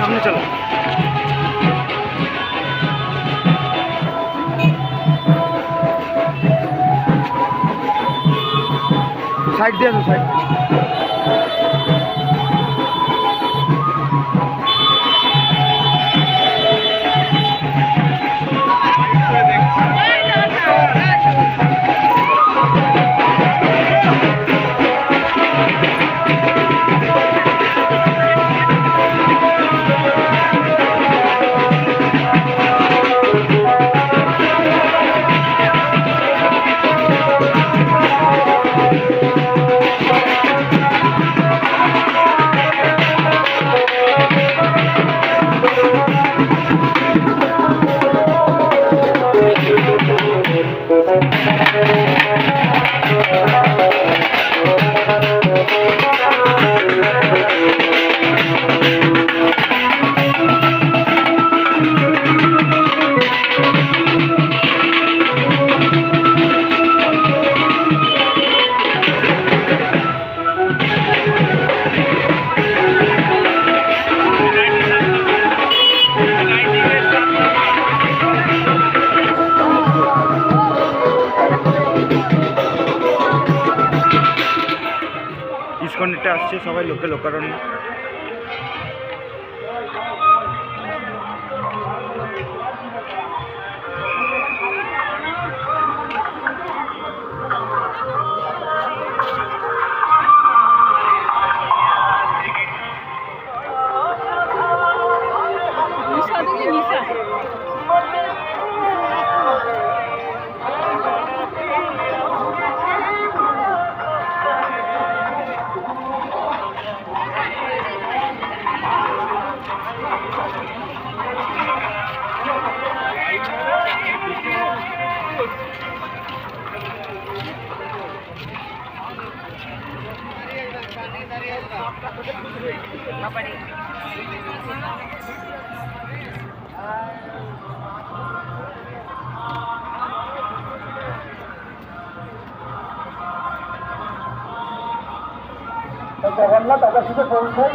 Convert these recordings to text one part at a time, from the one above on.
সামনে চলো। সাইড দিয়ে আসো, সাইড। ইসকনটা আসছে সবাই লোকে লোকারণ্য।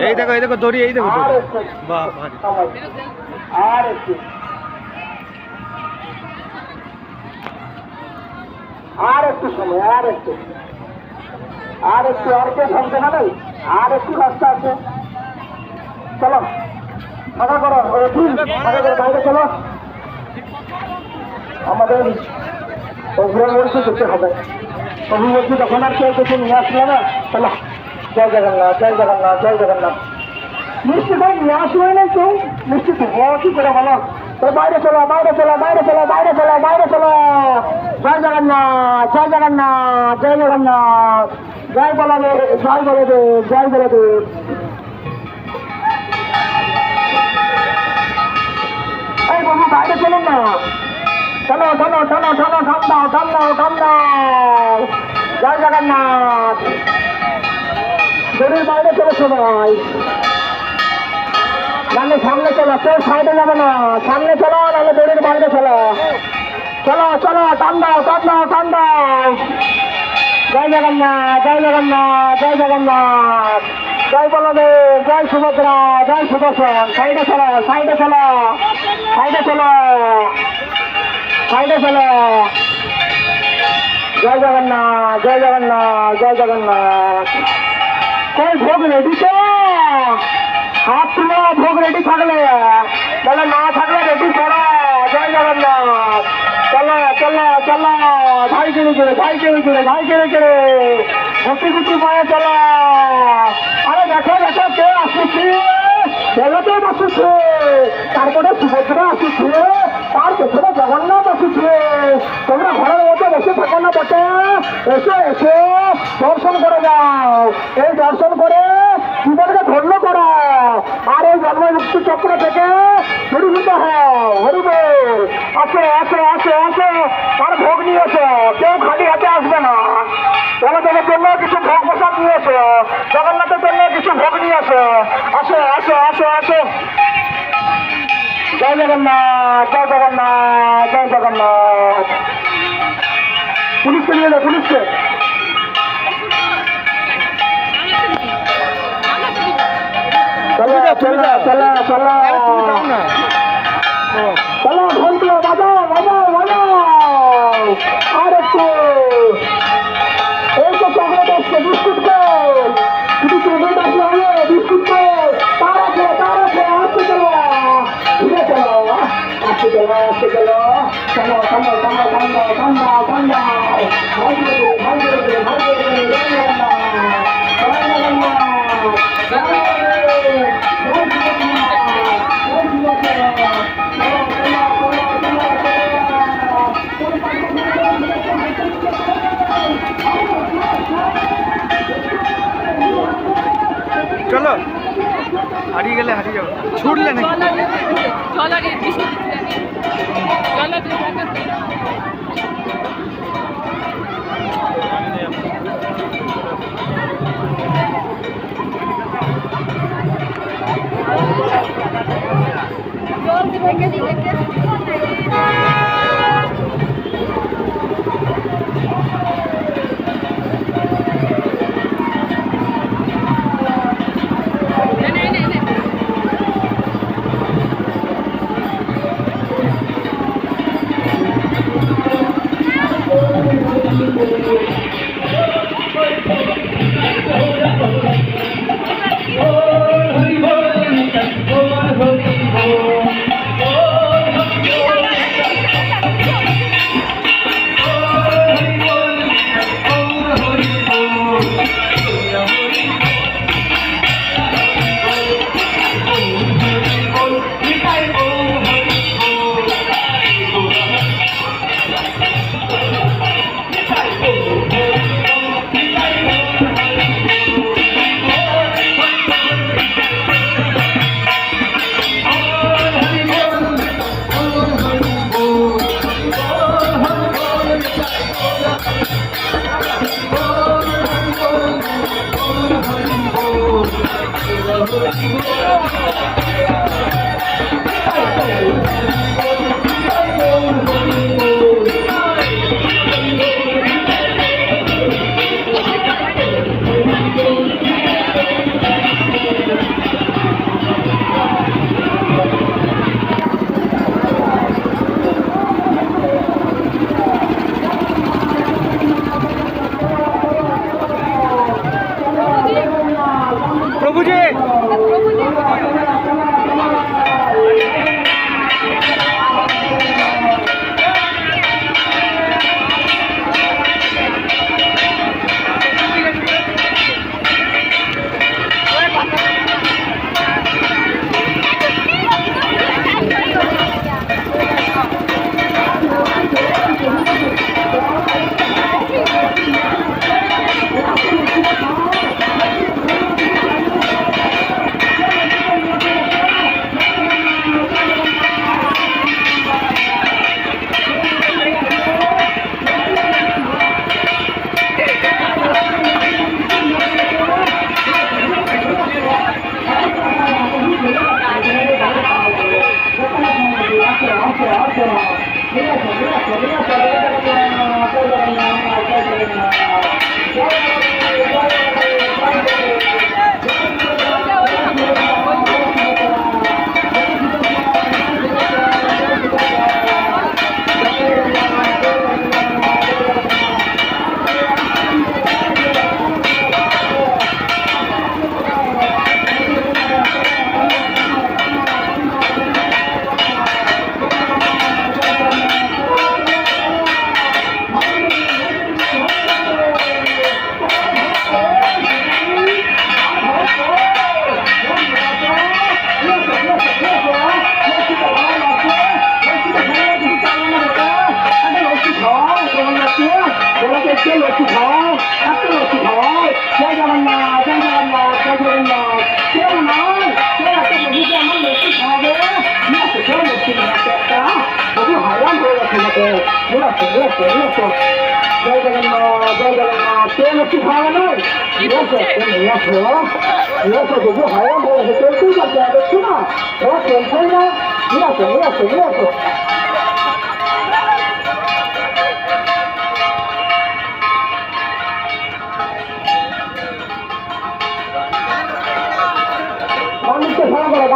এই দেখো, এই দেখো দড়ি, এই দেখো দড়ি। আর একটু সময়, আর একটু আর কে থামছে না ভাই, আর একটু রাস্তা আছে। চলো ফাঁকা করো, ফাঁকা করো, বাইরে চলো। আমাদের অগ্রগতি যেতে হবে। অভিমুখী তখন আর কেউ কিছু নিয়ে আসলো না। চলো, জয় জগন্নাথ, জয় জগন্নাথ, জয় জগন্নাথ। মিষ্টি ভাই নিয়ে আসবে না কেউ? মিষ্টি দেবো কি করে বলো? তো বাইরে চলো, বাইরে চলো, বাইরে চলো, বাইরে চলো, বাইরে চলো। জয় জগন্নাথ, জয় জগন্নাথ, জয় জগন্নাথ, জয় বলদেব, জয় বলদেব, জয় বলদেব। এই বাবু বাইরে চলুন না। চলো চলো চলো চলো, থাম দাও, থাম দাও, থাম দাও। জয় জগন্নাথ। দড়ির বাইরে চলো সবাই, নাহলে সামনে চলো, কেউ সাইডে যাবে না। সামনে চলো, নাহলে দড়ির বাইরে চলো। চলো চলো, টান দাও, টান দাও, টান দাও। জয় জগন্নাথ, জয় জগন্নাথ, জয় জগন্নাথ, জয় বলদেব, জয় সুভদ্রা, জয় সুদর্শন। সাইডে চলো, সাইডে চলো, সাইডে চলো, সাইডে চলো। জয় জগন্নাথ, জয় জগন্নাথ, জয় জগন্নাথ। কই ভোগ রেডি তো? হাত তুলো, ভোগ রেডি থাকলে, তাহলে না থাকলে রেডি করো। জয় জগন্নাথ। চলো চলো চলো, ভাই কেড়ে কেড়ে, ভাই কেড়ে কেড়ে, ভাই কেড়ে কেড়ে, গুটি গুটি পায়ে চলো। আরে দেখো দেখো, কে আসছে, দেবতা বসেছে, তারপরে সুভদ্রা আসছে, তার পেছনে জগন্নাথ আসছে। তোমরা ঘরের মধ্যে বসে থাকো না বটে, এসে এসে দর্শন করে যাও। এই দর্শন করে জীবনকে ধন্য করো, আর এই জন্মমুক্তি চক্র থেকে দূরীভূত হও। হরিবল। আসো আসো আসো আসো, আর ভোগ নিয়ে এসো, কেউ খালি হাতে আসবে না। জগন্নাথের জন্য কিছু ভোগ প্রসাদ নিয়ে এসো, জগন্নাথের জন্য কিছু ভোগ নিয়ে এসো। আসো আসো আসো আসো। জয় জগন্নাথ, জয় জগন্নাথ, জয় জগন্নাথ। পুলিশকে নিয়ে যাও, পুলিশকে। চলো চলো চলো চলো তুমি দাও না চলো ঘন্ট বাজাও বাজাও বাজাও আর একটু এই তো চকলেট আসছে বিস্কুট কেক শুধু চকলেট আসলে হবে বিস্কুট কেক তার আছে আসতে চলো ঘুরে চলো আসতে চলো চলো চলো চলো চলো হারিয়ে গেলে হারিয়ে যাবো ছুটলে নাকি প্রভুজি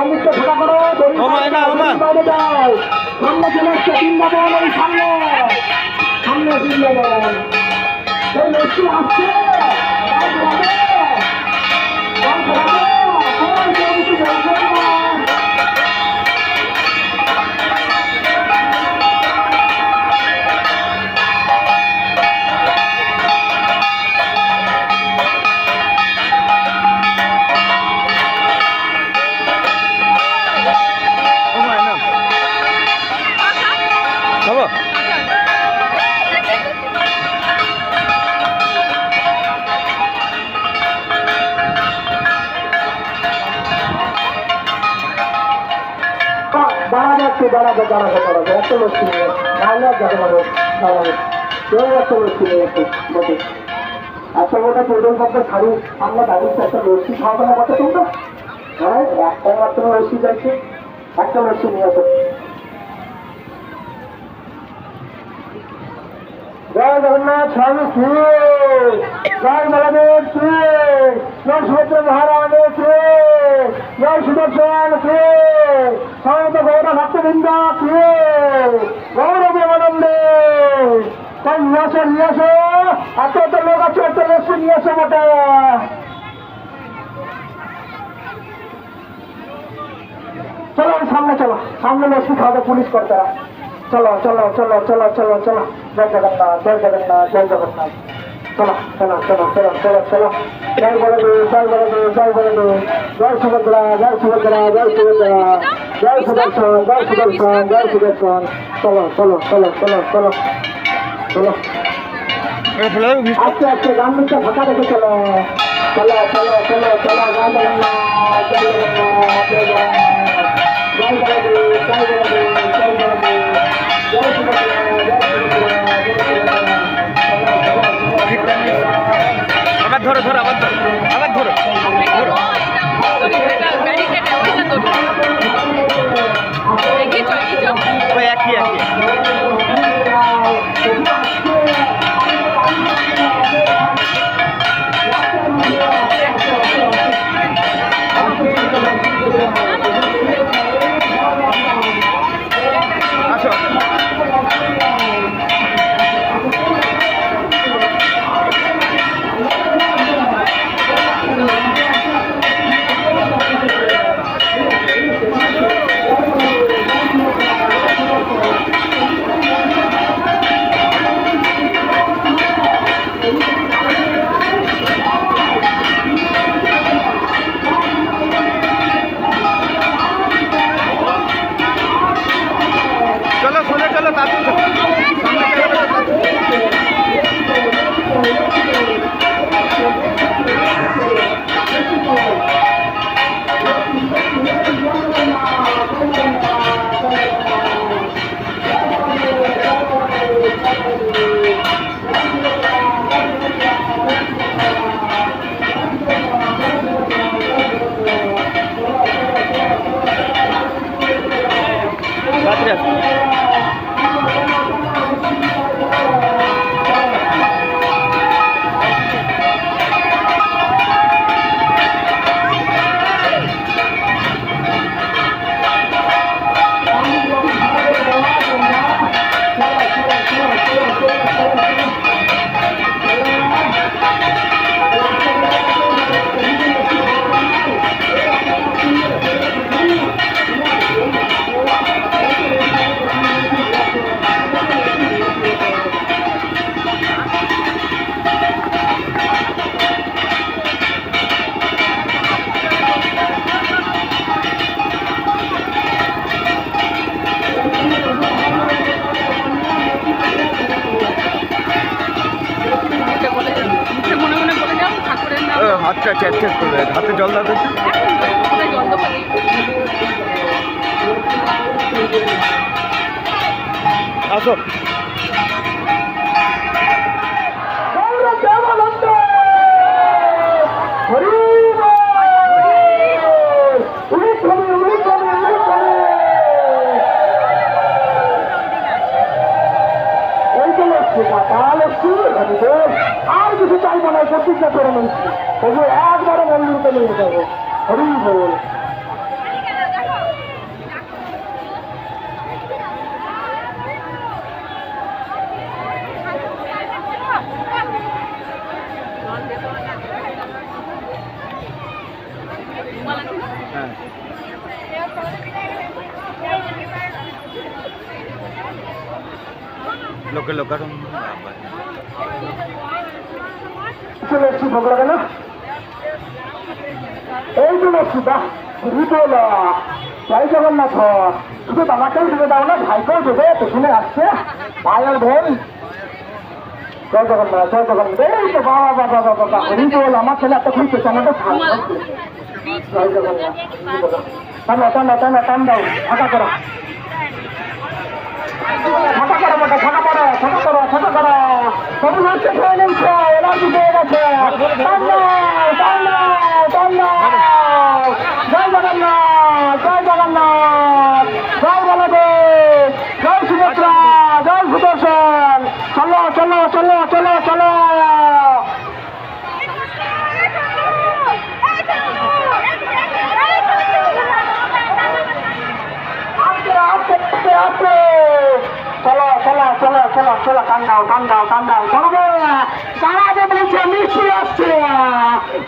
গান্ধীকে ঢোকা করো, ও মা, না, ও মা। বাইরে যাও। সামনে চলে এসছে বৃন্দাবন, ওই সামনে সামনে বৃন্দাবন। এই লক্ষ্মী আসছে, গান ঘোরাবে, গান ঘোরাবে, ওই কেউ কিছু বলছে না। ও মা, না খাবো দাঁড়াবে একটা লক্ষ্মী নিয়ে নাহলে আর যাবে না, দাঁড়াবে কেউ একটা লক্ষ্মী নিয়ে একটু বটে একটা গোটা পেট্রোল পাম্পে ছাড়ি আমরা দাঁড়িয়েছি, একটা লস্যি খাওয়াবে না কথা তোমরা? হ্যাঁ, একটা মাত্র লস্যি যাচ্ছে, একটা লস্যি নিয়ে আসো। জয় জগন্নাথ স্বামী শ্রী, জয় বলদেব শ্রী, জয় সুভদ্রা মহারাজ শ্রী, জয় সুদর্শন শ্রী, সমস্ত গৌর ভক্তবৃন্দ শ্রী, গৌরব আনন্দে তাই নিয়ে আসো, এত এত লোক আছে, এত লস্যি নিয়ে আসো মোটে। চলো সামনে, চলো সামনে লস্যি খাওয়াবে পুলিশ কর্তারা। চলো চলো চলো চলো চলো চলো, জয় জগন্নাথ, জয় জগন্নাথ, জয় জগন্নাথ। চলো চলো চলো চলো চলো চলো, জয় বলদেব, জয় বলদেব, জয় বলদেব, জয় সুভদ্রা, জয় সুভদ্রা, জয় সুভদ্রা, জয় সুদর্শন, জয় সুদর্শন, জয় সুদর্শন। চলো চলো চলো চলো চলো চলো, ফেলে দেবো বিস্কুট। আস্তে আস্তে গান্ধীকে ফাঁকা রেখে চলো, চলো চলো চলো চলো, জয় জগন্নাথ, জয় জগন্নাথ, জয় জগন্নাথ, জয় বলদেব, জয় বলদেব, জয় বলদেব, জয় সুভদ্রা, জয় সুভদ্রা, জয় সুভদ্রা। আবার ধরো ধরো, আবার ধরো, আবার ধরো ধরো। ওই একই একই আসো। চলো সোজা চলো, তাড়াতাড়ি চলো। সামনে চলো, তাড়াতাড়ি। তাড়াতাড়ি আসো। হাতটা চ্যাট চ্যাট করবে, হাতে জল দাও তো। আসো। আর কিছু চাইবো না, প্রতিজ্ঞা করে নিচ্ছি, একবারে মন্দিরকে নিয়ে যাবো। হরি বল। হ্যাঁ লোকে লোকারম চলে এসছি ভোগলা কেন এই চলে এসছি বাহ জয় জগন্নাথ শুধু বাবাকেও ঢুকে দাও না ভাইকেও ঢুকে পেছনে আসছে ভাই আর বোন জয় জগন্নাথ জয় জগন্নাথ এই তো বাবা বাবা বাবা বাবা হরি বল আমার ছেলে এতক্ষণ পেছনেটা জয় জগন্নাথ টানা টানা টানা টান দাও ফাঁকা করো ফাঁকা করো মোটা ফাঁকা করো ফাঁকা করো ফাঁকা করো সবু হচ্ছে খেয়ে নিচ্ছে এনার্জি পেয়ে গেছে টান দাও টান দাও টান দাও জয় জগন্নাথ জয় জগন্নাথ জয় বলদেব জয় সুভদ্রা জয় সুদর্শন চলো চলো চলো চলো চলো চলো চলো চলো চলো চলো টান দাও টান দাও টান দাও চলো তারা যে বলছে মিষ্টি আসছে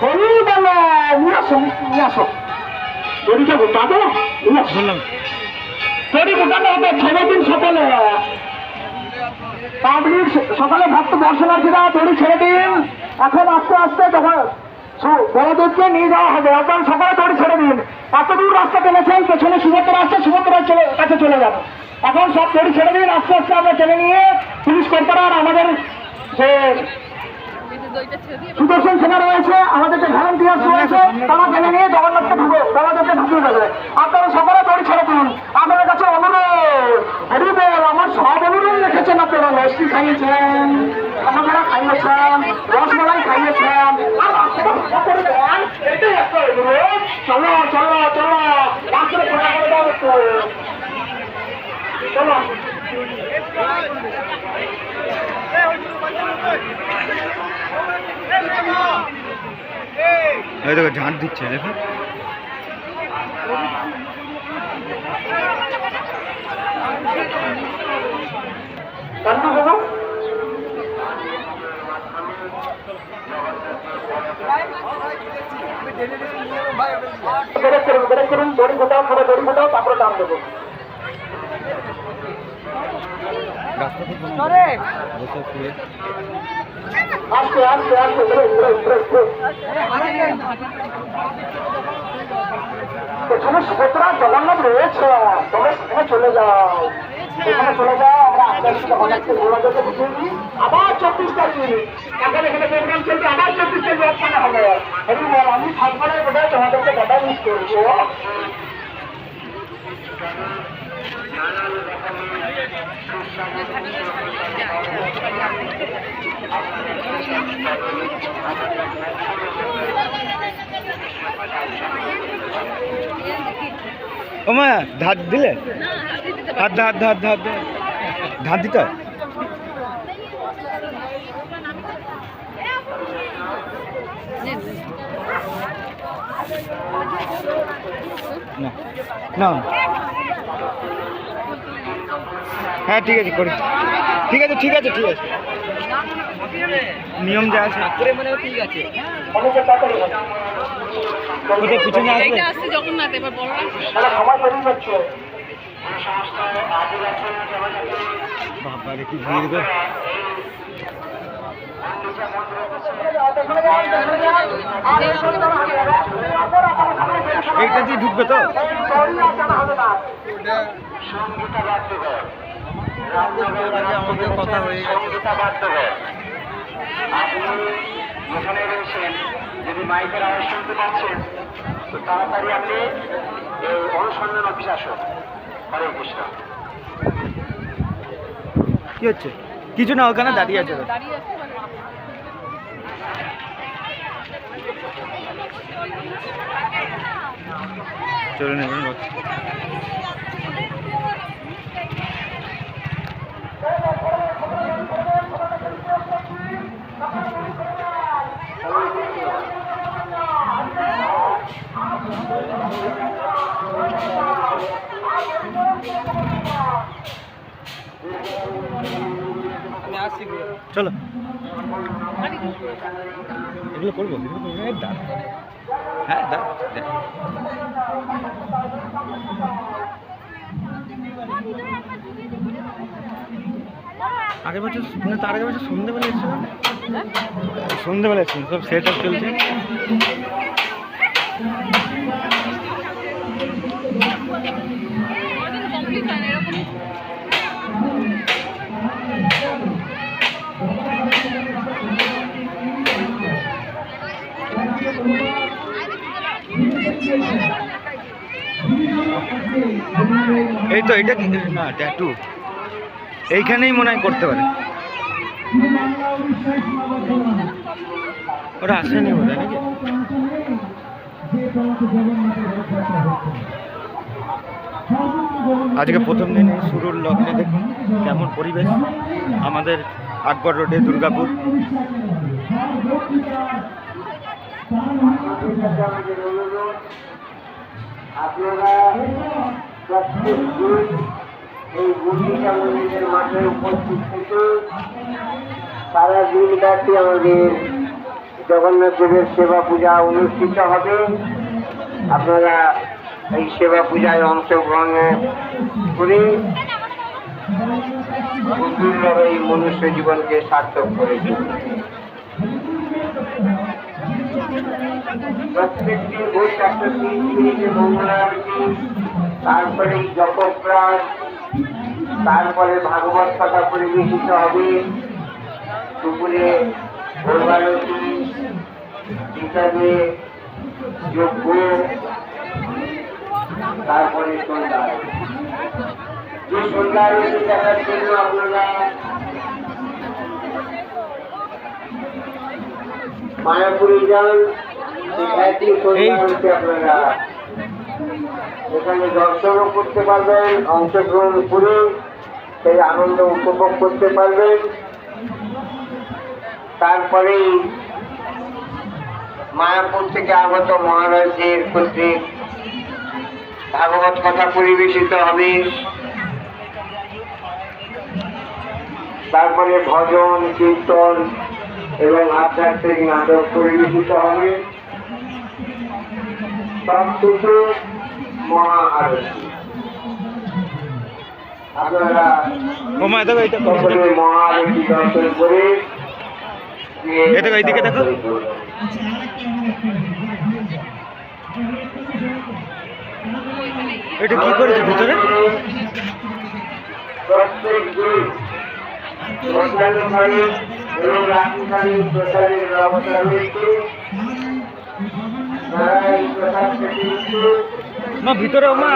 হরি বলো নিয়ে আসো নিয়ে আসো দড়িটা গোটাবে নিয়ে আসো বললাম দড়ি গোটানো হবে 6 দিন সকালে পাবলিক সকালে ভক্ত দর্শনার্থীরা দড়ি ছেড়ে দিন এখন আস্তে আস্তে যখন বড়দেরকে নিয়ে যাওয়া হবে এখন সকালে দড়ি ছেড়ে দিন এত দূর রাস্তা টেনেছেন পেছনে সুভদ্রা আসছে সুভদ্রার কাছে চলে যাবে এখন সব দড়ি ছেড়ে দিন আস্তে আস্তে আমরা টেনে নিয়ে পুলিশ কর্তারা আর আমাদের যে সুদর্শন সেনা রয়েছে আমাদের যে ভলান্টিয়ার্স রয়েছে তারা টেনে নিয়ে জগন্নাথকে বড়দেরকে ঢুকিয়ে দেবে আপনারা সকালে দড়ি ছেড়ে দিন আপনাদের কাছে অনুরোধ হরিবেল আমার সব অনুরোধ রেখেছেন আপনারা লস্যি খাইয়েছেন আমাদেরা খাইয়েছেন রসমালাই খাইয়েছেন আর রাস্তাটা ভালো করে দেন এটাই একটা অনুরোধ চলো চলো চলো রাস্তাটা খোলা করে দাও একটু চলো এই দেখো ঝাঁট দিচ্ছে দেখো রান্না করো বেরেক করুন দড়ি ফোটাও করে দড়ি ফোটাও তারপরে দাম দেবো আস্তে আস্তে আস্তে ব্রেক ব্রেক ব্রেক ব্রেক পেছনে সুভদ্রা জগন্নাথ রয়েছে তোমরা সেখানে চলে যাও সেখানে চলে যাও আমরা আস্তে আস্তে জগন্নাথকে ঘোরাদেরকে ঢুকিয়ে দিই আবার 24 তারিখ এখন এখানে প্রোগ্রাম চলছে আবার 24 তারিখ ওখানে হবে আমি থাকবো না বোধহয় তোমাদেরকে কথা মিস করবো ও মা ধার দিলে হাত ধার ধার ধার ধার দিতে হয়? না না হ্যাঁ ঠিক আছে করি ঠিক আছে ঠিক আছে ঠিক আছে নিয়ম যা আছে ঠিক আছে কোথায় পিছনে আসবে আসছে জগন্নাথ এবার বড়রা সবাই তৈরি করছে বাবা রে কি ভিড় গো এইটা দিয়ে ঢুকবে তো আমাদের কথা হয়ে গেছে যেখানে রয়েছেন যদি মাইকের আওয়াজ শুনতে পাচ্ছেন তো তাড়াতাড়ি আপনি এই অনুসন্ধান অফিসে আসুন হরে কৃষ্ণ কি হচ্ছে কিছু না ওখানে দাঁড়িয়ে আছে চলে নেবেন চলো এগুলো করবো হ্যাঁ দা দে। আগের বছর মানে তার আগের বছর সন্ধ্যেবেলা এসেছিল না? সন্ধ্যেবেলা এসেছিল সব সেট আপ চলছে। কমপ্লিট হয় না এরকম। এই তো এটা কি না ট্যাটু এইখানেই মনে হয় করতে পারে। ওরা আসেনি বোধ হয় নাকি? আজকে প্রথম দিনে শুরুর লগ্নে দেখুন কেমন পরিবেশ আমাদের আকবর রোডে দুর্গাপুর। আপনারা প্রত্যেক দিন এই গুন্ডিচা মন্দিরের মাঠে উপস্থিত থেকে সারা দিন ব্যাপী আমাদের জগন্নাথ দেবের সেবা পূজা অনুষ্ঠিত হবে। আপনারা এই সেবা পূজায় অংশগ্রহণ করে সুন্দরভাবে এই মনুষ্য জীবনকে সার্থক করে তুলুন। প্রত্যেক দিন ভোর 4:30 মঙ্গল আরতি, তারপরে জপপ্রাণ, তারপরে ভাগবত কথা পরিবেশিত হবে। দুপুরে ভোরবারতি, বিকালে যজ্ঞ, তারপরে সন্ধ্যা আরতি। যে সন্ধ্যা আরতি দেখার জন্য আপনারা মায়াপুরে যান, একই সন্ধ্যা আরতি আপনারা এখানে দর্শনও করতে পারবেন, অংশগ্রহণ করে সেই আনন্দ উপভোগ করতে পারবেন। তারপরেই মায়াপুর থেকে আগত মহারাজদের কর্তৃক ভাগবত কথা পরিবেশিত হবে। তারপরে ভজন, কীর্তন এবং আধ্যাত্মিক নাটক পরিবেশিত হবে। সবশেষে মহা আরতি। আপনারা সকলে মহা আরতি দর্শন করে এইদিকে দেখো। এটা কি করেছে ভিতরে? প্রত্যেক দিন সন্ধ্যাকালে এবং রাত্রিকালীন প্রসাদের ব্যবস্থা রয়েছে। তারা এই প্রসাদ পেতে মা ভিতরে ও মা,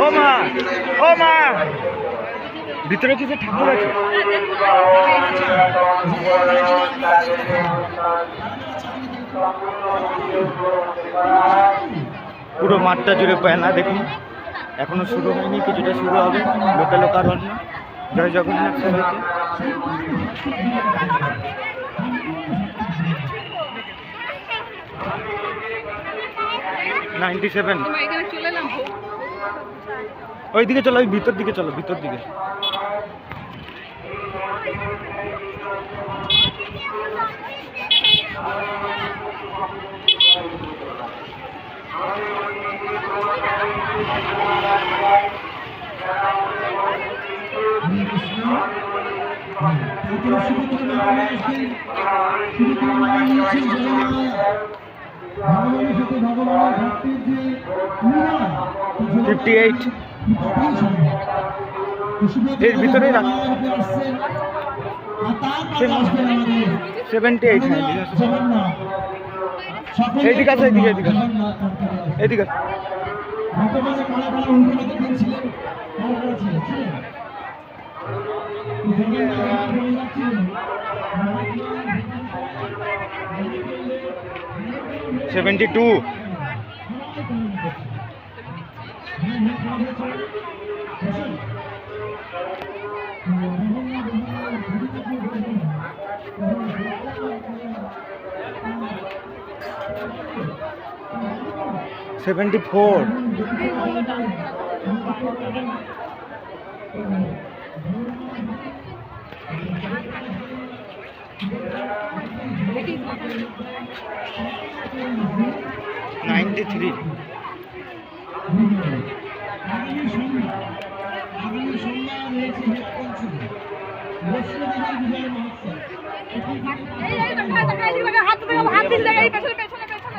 ও মা, ও মা, ভিতরে কিছু ঠাকুর আছে। পুরো মাঠটা জুড়ে পায়না দেখুন, এখনো শুরু হয়নি, কিছুটা শুরু হবে। লোকে লোকারণ্য, জয় জগন্নাথ সবাইকে। '97 আমরা এখানে চলে এলাম। ওইদিকে চলো, ওই ভিতর দিকে চলো, ভিতর দিকে। ভগবানের সাথে ভগবানের ভক্তির যে মিলন 58 এর ভিতরেই রাখ। 78 হ্যাঁ, এইদিকে আছে, এইদিকে এইদিকে এইদিকে। '72 74 দেখি 93। আগামী সোমবার রয়েছে হেড পঞ্চমী বৈষ্ণবদেবীর বিজয় মহোৎসব। হাত দিলে এই পেছনে পেছনে পেছনে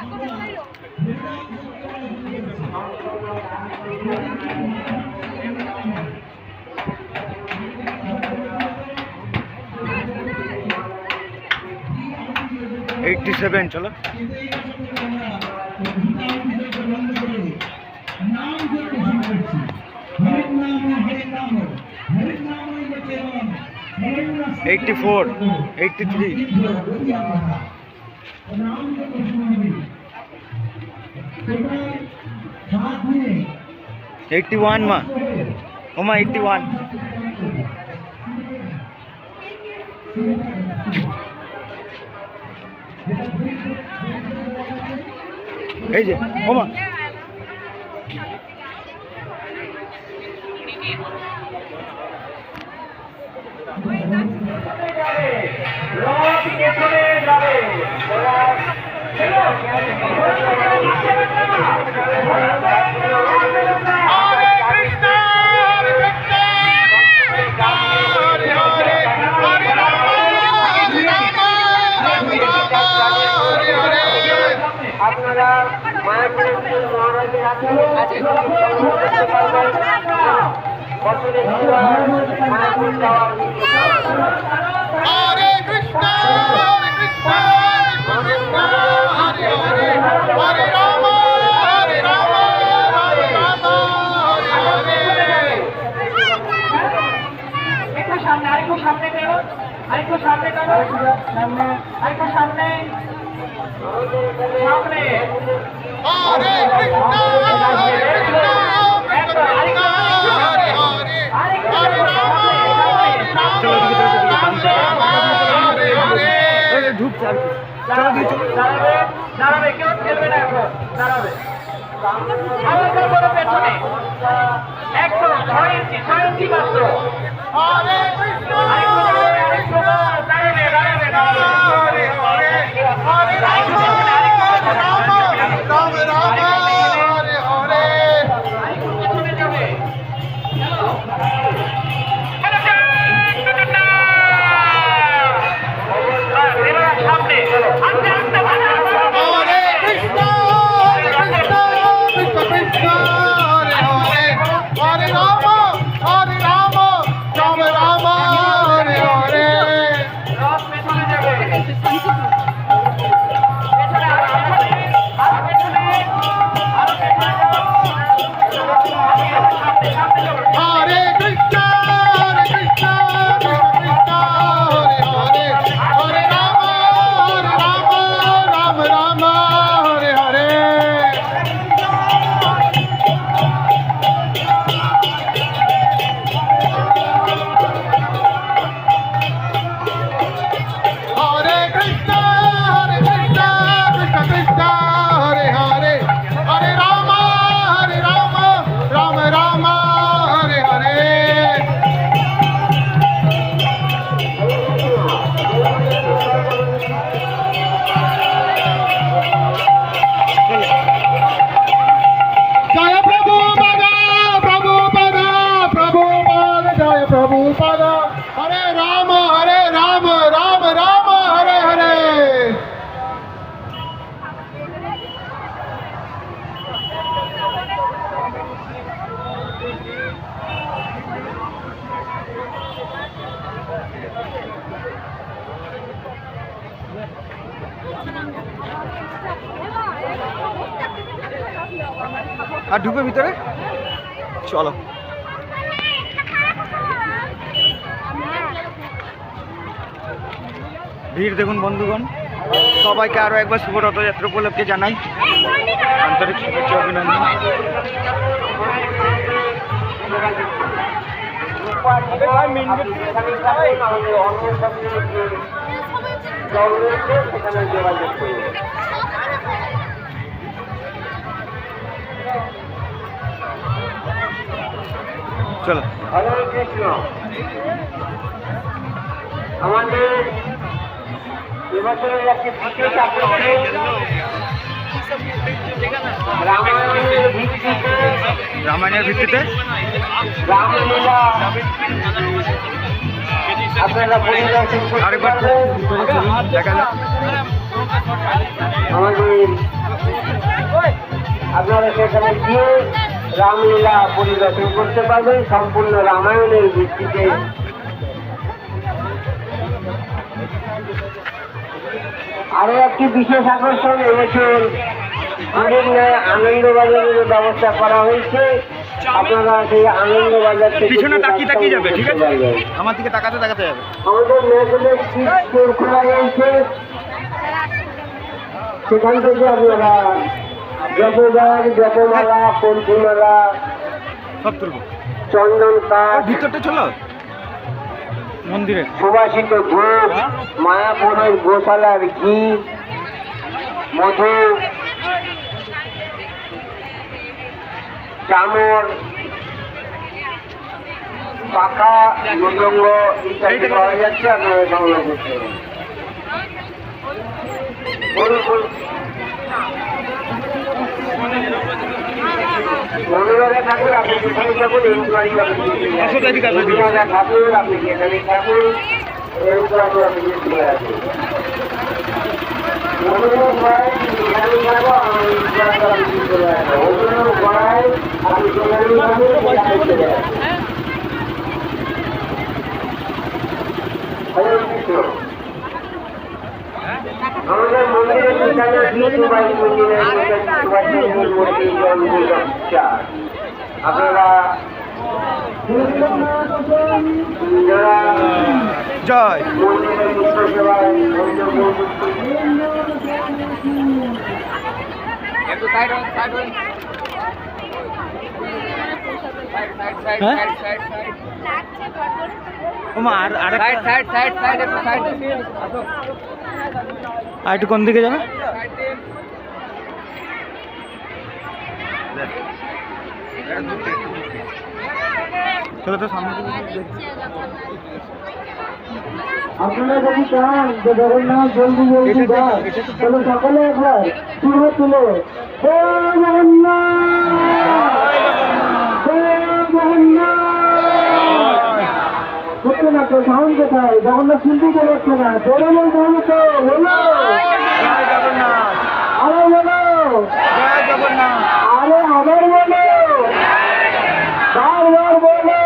এইটটি 87 চলো। নাম জপ করছি, হরির নাম হরির নাম হরির নাম কেবল হরির নাম 84 83 নাম জপ শুনাবি তোমরা হাত নিয়ে 81 মা ওমা 81 এই যে ওমা আপনারা মায়াপুর মহারাজের হাতে বছরে মায়াপুর যাওয়ার Hare Krishna, Hare Krishna, Krishna Hare Hare, Hare Rama, Hare Rama, Rama Rama, Hare Hare. একটু সামনে আরেকটু সামনে গেল আরেকটু সামনে গেল সামনে আরেকটু সামনে সামনে Hare Krishna, Hare Krishna, Krishna Krishna, Hare Hare, Hare Rama, Hare Rama, Rama Rama, Hare Hare. ঢুকছে আর কি চলো দিকে চলো দাঁড়াবে দাঁড়াবে কেউ খেলবে না এখন দাঁড়াবে হালকা করে পেছনে একদম 6 ইঞ্চি মাত্র Hare Krishna, আরেকটু দাঁড়াবে আরেকটু দাঁড়াবে দাঁড়াবে দাঁড়াবে Hare Hare, Hare Rama, Rama, Rama Rama, Hare Hare. আরেকটু পেছনে যাবে এবার সামনে আস্তে আস্তে Hare Krishna, Hare Krishna, Krishna Krishna, Hare Hare, Hare Rama, Hare Rama, Rama Rama, Hare Hare. রথ পেছনে যাবে পেছনে আরো পেছনে আরো পেছনে সামনে সামনে যাবে Hare Krishna, Hare Krishna, Krishna Krishna, Hare Hare, Hare Rama, Hare Rama, Rama Rama, Hare Hare. Hare Krishna, Hare Krishna, Krishna Krishna, Hare Hare, Hare Rama, Hare Rama, Rama Rama, Hare Hare. Jaya Prabhupada, Prabhupada, Prabhupada, Jaya Prabhupada, Hare Rama, Rama Rama, Hare Hare. আর ঢুকবে ভিতরে চলো ভিড় দেখুন বন্ধুগণ সবাইকে আরো একবার শুভ রথযাত্রা উপলক্ষে জানাই আন্তরিক শুভেচ্ছা অভিনন্দন সেখানে যোগাযোগ করুন চলো হরে কৃষ্ণ আমাদের এবছরের একটি বিশেষ আকর্ষণ রামায়ণের ভিত্তিতে রামলীলা আপনারা পরিদর্শন করতে আরেকবার পারবেন। ভিতরে চলুন, দেখা যাক। আমাদের আপনারা সেখানে গিয়ে রামলীলা পরিদর্শন করতে পারবেন সম্পূর্ণ রামায়ণের ভিত্তিতে। আরো একটি বিশেষ আকর্ষণ এবছর বিভিন্ন আনন্দবাজারের ব্যবস্থা করা হয়েছে। আপনারা সেই আনন্দবাজার থেকে পিছনে তাকিয়ে তাকিয়ে যাবে, ঠিক আছে? পারবেন। আমার দিকে তাকাতে তাকাতে যাবে। আমাদের মেয়েদের সিট স্টোর খোলা রয়েছে, সেখান থেকে আপনারা জপদার, জপমালা, কণ্ঠমালা, সব তুলবো। চন্দন কাঠ, ভিতরটা চলো মন্দিরে। সুবাসিত ধূপ, মায়াপুরের গোশালার ঘি, মধু, চামর, পাখা, মৃদঙ্গ ইত্যাদি পাওয়া যাচ্ছে। আপনারা সংগ্রহ করতে পারেন। মনোরমা ঠাকুর আপনি যেখানে থাকুন এনকোয়ারি ঠাকুর আপনি যেখানে থাকুন এনকোয়ারি আপনি চলে আসুন। আমাদের মন্দিরের ঠিকানা সুভাষ মন্দিরের সুভাষ চন্দ্র মূর্তি আপনারা যারা জয়। মন্দিরের নিত্য সেবায় ওমা আর একটু কোন দিকে যাবে? চলো তো সামনে দিকে দেখি। আপনারা যদি চান যে জগন্নাথ জলদি জলদি যায় তাহলে সকলে একবার তুলে তুলে জয় জগন্নাথ, জয় জগন্নাথ। সত্যি না তো সাউন্ড কোথায়? জগন্নাথ শুনতেই তো পারছে না। জোরে বলতে হবে তো, বলো জয় জগন্নাথ, আরো বলো, জয় জগন্নাথ। আরে আবার বলো, বারবার বলো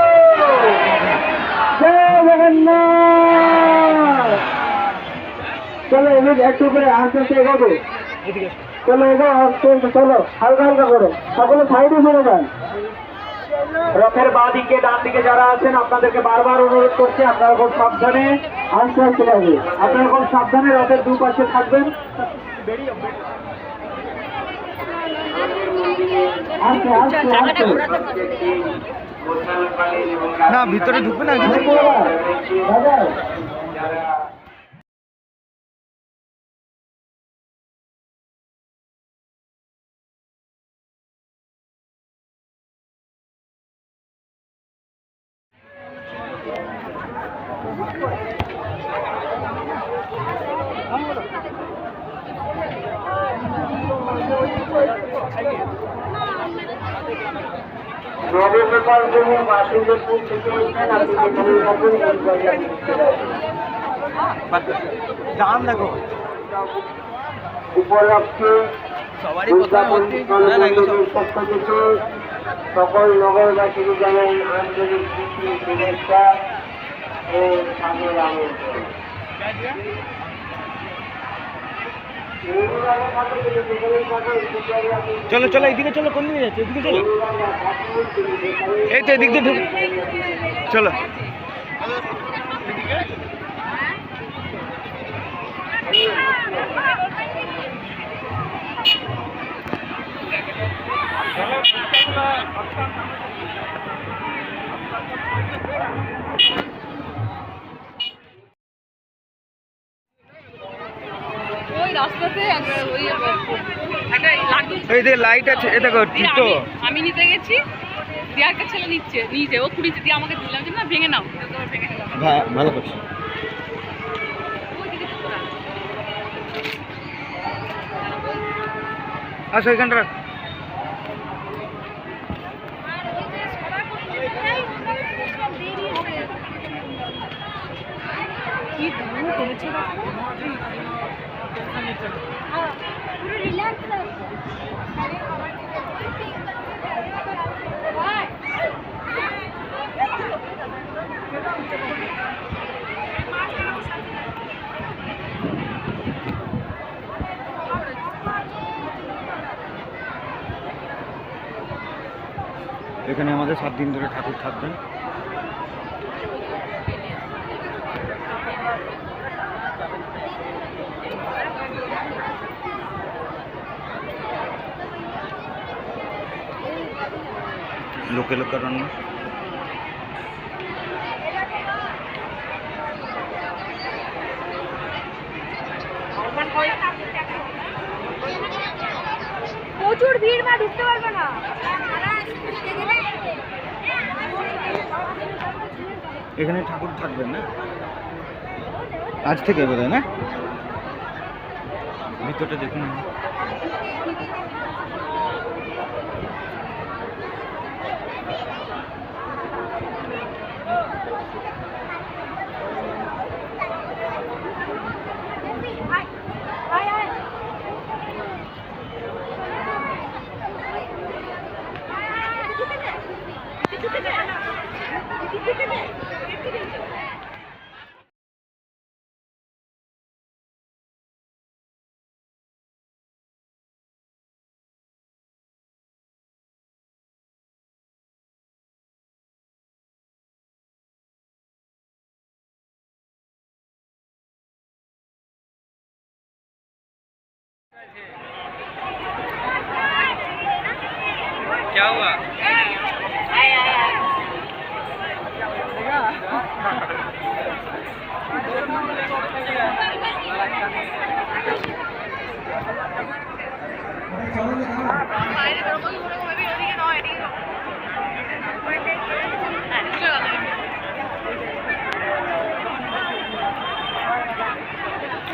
জয় জগন্নাথ। চলো এবার একটু করে আস্তে আস্তে এগোবো। চলো এগো আস্তে আস্তে, চলো হালকা হালকা করে সকলে সাইডে সরে যান। রথের বাঁ দিকে ডান দিকে যারা আছেন আপনাদেরকে বারবার অনুরোধ করছি আপনারা খুব সাবধানে আস্তে আস্তে যাবে। আপনারা খুব সাবধানে রথের দুপাশে থাকবেন। আস্তে আস্তে আস্তে না ভিতরে ঢুকবে না। দাদা নবগোপাল জমি বাসুদেবপুর থেকে এসেছেন, আপনি যেখানে থাকুন দাম দেখো উপলক্ষে সবারই কথা বলতে পক্ষ থেকে সকল নগরবাসীকে জানাই আন্তরিক প্রীতি, শুভেচ্ছা ও সাদর আমন্ত্রণ। চলো চলো এইদিকে চলো। কোন দিকে যাচ্ছে? এদিকে চলো। এই তো এদিক দিয়ে ঢুক। চলো ওই রাস্তাতে ওই একটা লাড্ডু এই যে লাইট আছে, এ দেখো টিটো। আমি নিতে গেছি, দিয়ে একটা ছেলে নিচে ও কুড়িতে দিয়ে আমাকে দিলাম যে না ভেঙে নাও, তারপর ভেঙে নিলাম। ভালো করছো। ওই দিকে তো তোরা। আচ্ছা এখানটা রাখ। কি দারুণ করেছে পুরো রিল্যাক্স এখানে আমাদের 7 দিন ধরে ঠাকুর থাকবেন। লোকে লোকে রান্না। প্রচুর ভিড়, মা ঢুকতে পারবে না। এখানে ঠাকুর থাকবেন না আজ থেকে বোধহয়, না? ভিতরটা দেখুন। क्या हुआ?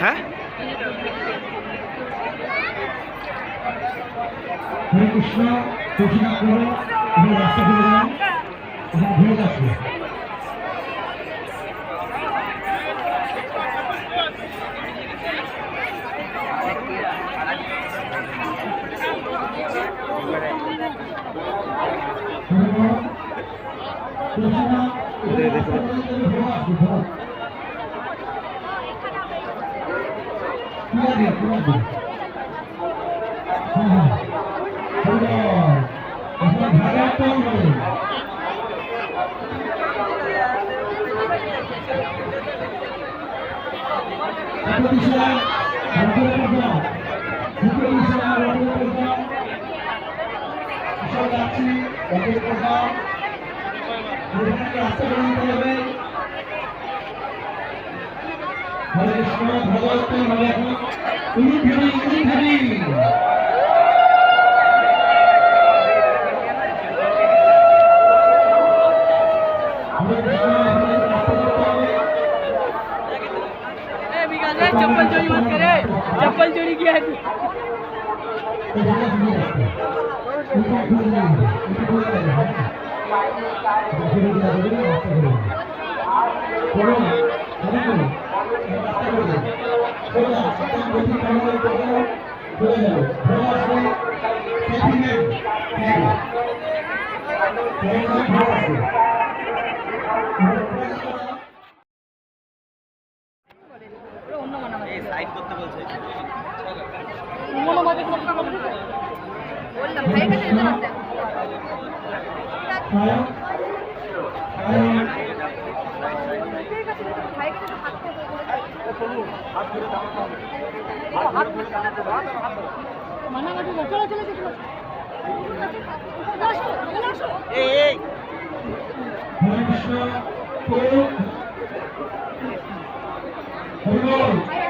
হ্যাঁ, হরে কৃষ্ণ দক্ষিণা করো এবং রাস্তা করে দাও এবং ভোগ আসবে। হরে কৃষ্ণ ভগবত হরে चप्पल चोरी मत करे, चप्पल चोरी किया है तू। সাইড করতে বলছে। বললাম ভাইয়ের কাছে যেতে পারতেন। হরে কৃষ্ণ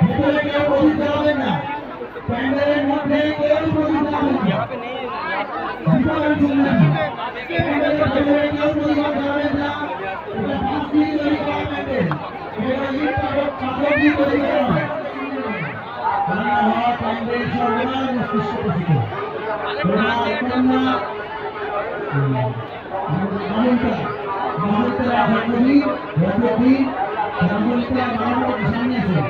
ভিতরে কেউ প্রদীপ জ্বালাবেন না, প্যান্ডেলের মধ্যে কেউ প্রদীপ জ্বালাবেন না, ভিতরে চলবেন না, প্যান্ডেলের ভেতরে কেউ প্রদীপ জ্বালাবেন না। এটা 5 দিন তৈরি করা প্যান্ডেল, এটা ইট পাথর দিয়ে তৈরি করা হয়। রান্না হওয়া প্যান্ডেল সর্বদা মস্তিষ্ক প্রসিদ্ধ। মামুনটা রাধাকবি ভদ্রবী রামপুরতলা বাড়ানোর সামনে আছে।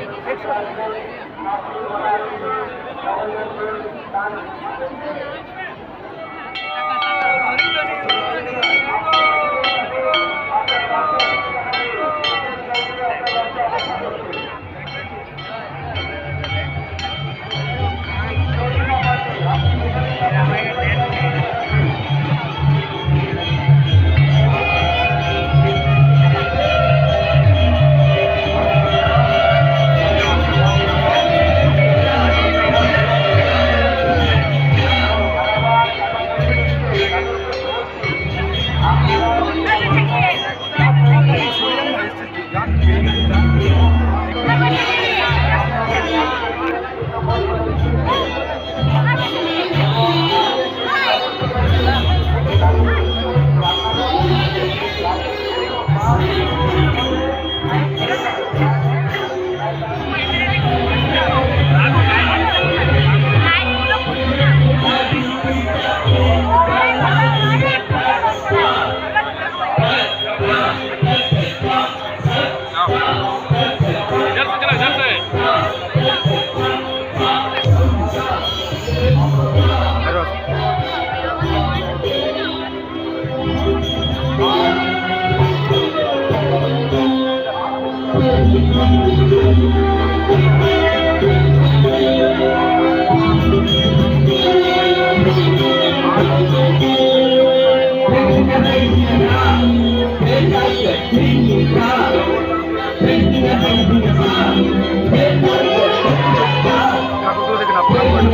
ঠাকুর দেখে না প্রণাম করেন,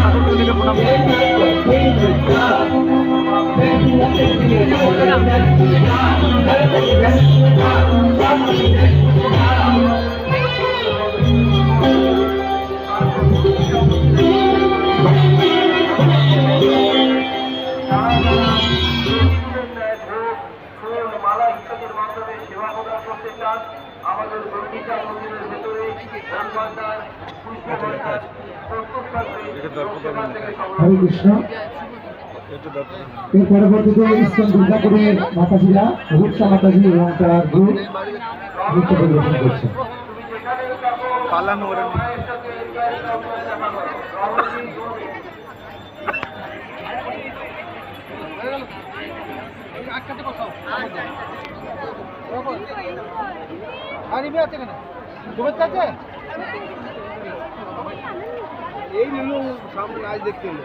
ঠাকুর দেখে প্রণাম করেন। মালা ইত্যাদির মাধ্যমে সেবা প্রদান করতে চান আমাদের বর্ণিকা মন্দিরের ভেতরে হরে কৃষ্ণ। এর পরবর্তীতে ইস্কন দুর্গাপুরের মাতাজিরা রূপসা মাতাজি এবং তার গ্রুপ নৃত্য পরিবেশন করছে। পালানো ওরা এই নিল সামনে আজ দেখতে এলো।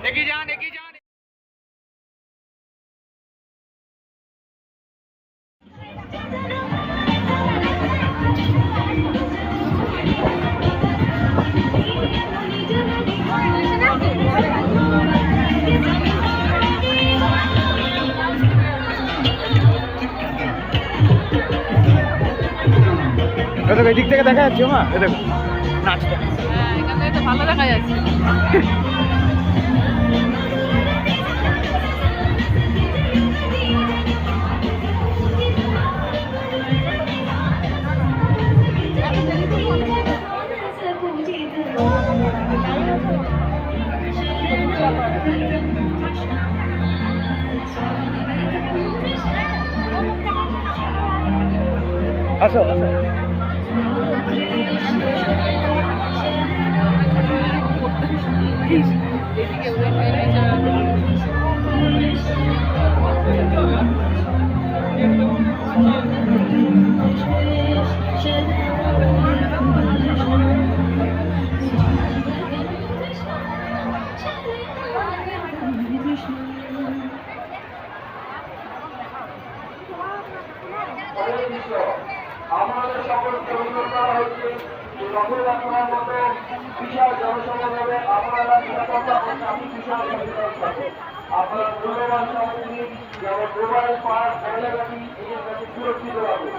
देखी जान देखी जान দেখো এদিক থেকে দেখা যাচ্ছে মা, এ দেখো নাচটা। হ্যাঁ, এখান থেকে তো ভালো দেখা যাচ্ছে। আসো আসো। এদিকে উড়ে রথযাত্রার মতো বিশাল জনসমাগমে আপনারা নিরাপত্তা ও ট্রাফিক বিষয়ে সচেতন থাকুন। আপনার মূল্যবান সামগ্রী যেমন মোবাইল পার্ক মহিলাগাড়ি এদের কাছে সুরক্ষিত রাখুন।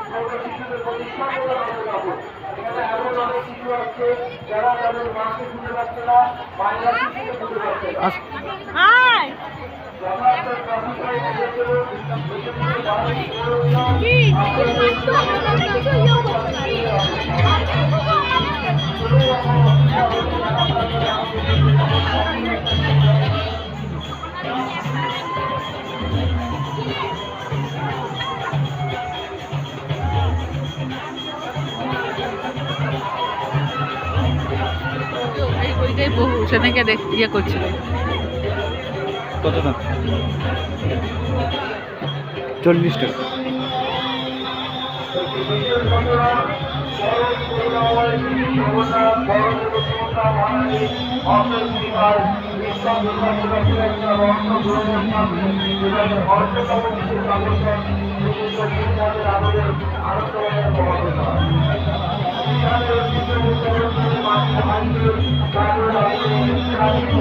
ছোট শিশুদের প্রতি সতর্ক রাখুন। এখানে এমন অনেক শিশু আছে যারা তাদের মাকে খুঁজে পাচ্ছে না, মায়েরা শিশুকে খুঁজে পাচ্ছে না। যথার্থ ট্রাফিক আইন মেনে চলুন। ওইটাই বহু সেদিনকে ইয়ে করছিল। কত দাম? 40 টাকা।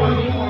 আনন্দ